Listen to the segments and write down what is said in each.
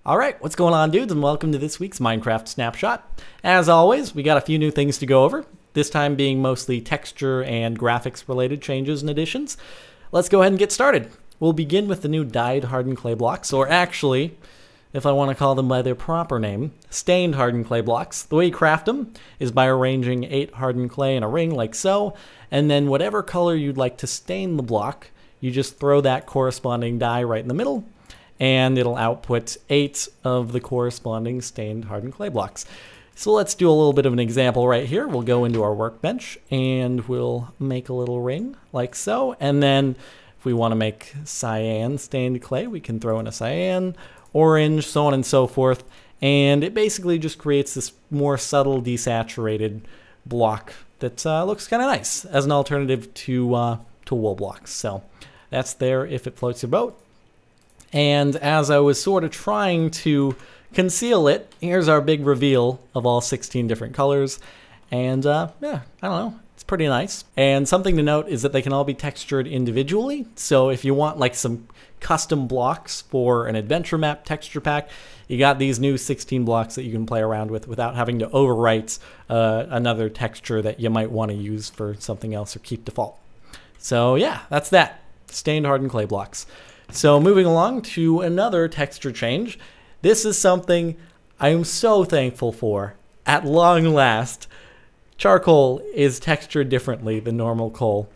Alright, what's going on, dudes, and welcome to this week's Minecraft Snapshot. As always, we got a few new things to go over, this time being mostly texture and graphics related changes and additions. Let's go ahead and get started. We'll begin with the new dyed hardened clay blocks, or actually, if I want to call them by their proper name, stained hardened clay blocks. The way you craft them is by arranging 8 hardened clay in a ring like so, and then whatever color you'd like to stain the block, you just throw that corresponding dye right in the middle, and it'll output 8 of the corresponding stained hardened clay blocks. So let's do a little bit of an example right here. We'll go into our workbench and we'll make a little ring like so, and then if we want to make cyan stained clay, we can throw in a cyan, orange, so on and so forth, and it basically just creates this more subtle desaturated block that looks kind of nice as an alternative to wool blocks. So that's there if it floats your boat. And as I was sort of trying to conceal it, here's our big reveal of all 16 different colors. And yeah, I don't know, it's pretty nice. And something to note is that they can all be textured individually. So if you want like some custom blocks for an adventure map texture pack, you got these new 16 blocks that you can play around with without having to overwrite another texture that you might want to use for something else or keep default. So yeah, that's that. Stained hardened clay blocks. So moving along to another texture change. This is something I am so thankful for. At long last, charcoal is textured differently than normal coal.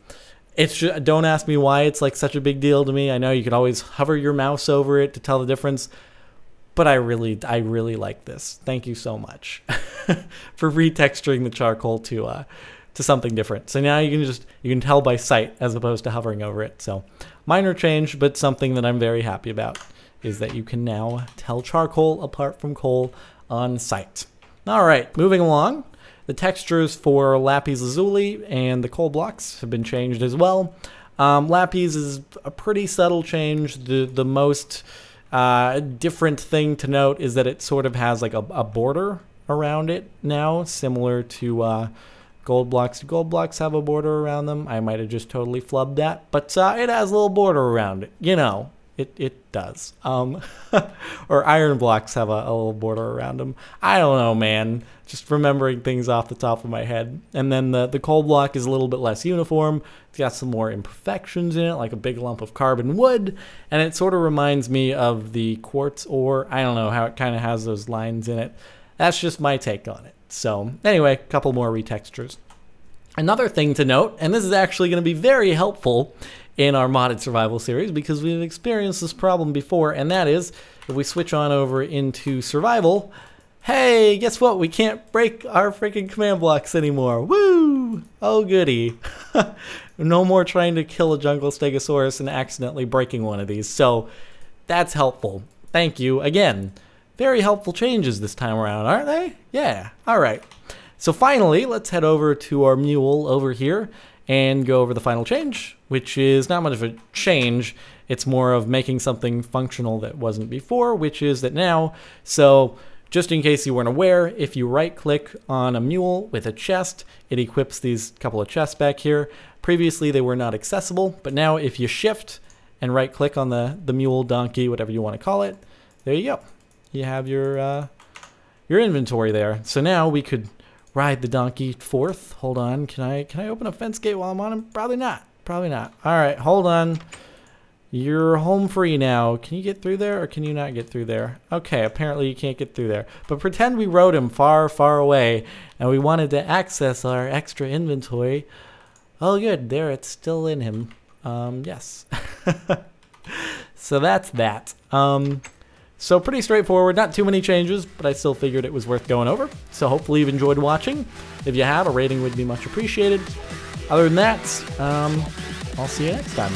It's just, don't ask me why it's like such a big deal to me. I know you can always hover your mouse over it to tell the difference, but I really like this. Thank you so much for retexturing the charcoal to something different. So now you can tell by sight as opposed to hovering over it. So minor change, but something that I'm very happy about is that you can now tell charcoal apart from coal on sight. All right, moving along. The textures for Lapis Lazuli and the coal blocks have been changed as well. Lapis is a pretty subtle change. The most different thing to note is that it sort of has like a border around it now, similar to gold blocks. Do gold blocks have a border around them? I might have just totally flubbed that, but it has a little border around it. You know, it does. Or iron blocks have a little border around them. I don't know, man. Just remembering things off the top of my head. And then the coal block is a little bit less uniform. It's got some more imperfections in it, like a big lump of carbon wood. And it sort of reminds me of the quartz ore. I don't know how it kind of has those lines in it. That's just my take on it. So anyway, a couple more retextures. Another thing to note, and this is actually going to be very helpful in our modded survival series because we've experienced this problem before, and that is if we switch on over into survival, hey, guess what? We can't break our freaking command blocks anymore. Woo! Oh goody. No more trying to kill a jungle stegosaurus and accidentally breaking one of these. So that's helpful. Thank you again. Very helpful changes this time around, aren't they? Yeah, all right. So finally, let's head over to our mule over here and go over the final change, which is not much of a change. It's more of making something functional that wasn't before, which is that now, so just in case you weren't aware, if you right-click on a mule with a chest, it equips these couple of chests back here. Previously, they were not accessible, but now if you shift and right-click on the mule, donkey, whatever you want to call it, there you go. You have your inventory there. So now we could ride the donkey forth. Hold on, can I open a fence gate while I'm on him? Probably not. Probably not. All right, hold on. You're home free now. Can you get through there or can you not get through there? Okay, apparently you can't get through there. But pretend we rode him far, far away and we wanted to access our extra inventory. Oh good, there it's still in him. Yes. So that's that. So pretty straightforward, not too many changes, but I still figured it was worth going over. So hopefully you've enjoyed watching. If you have, a rating would be much appreciated. Other than that, I'll see you next time.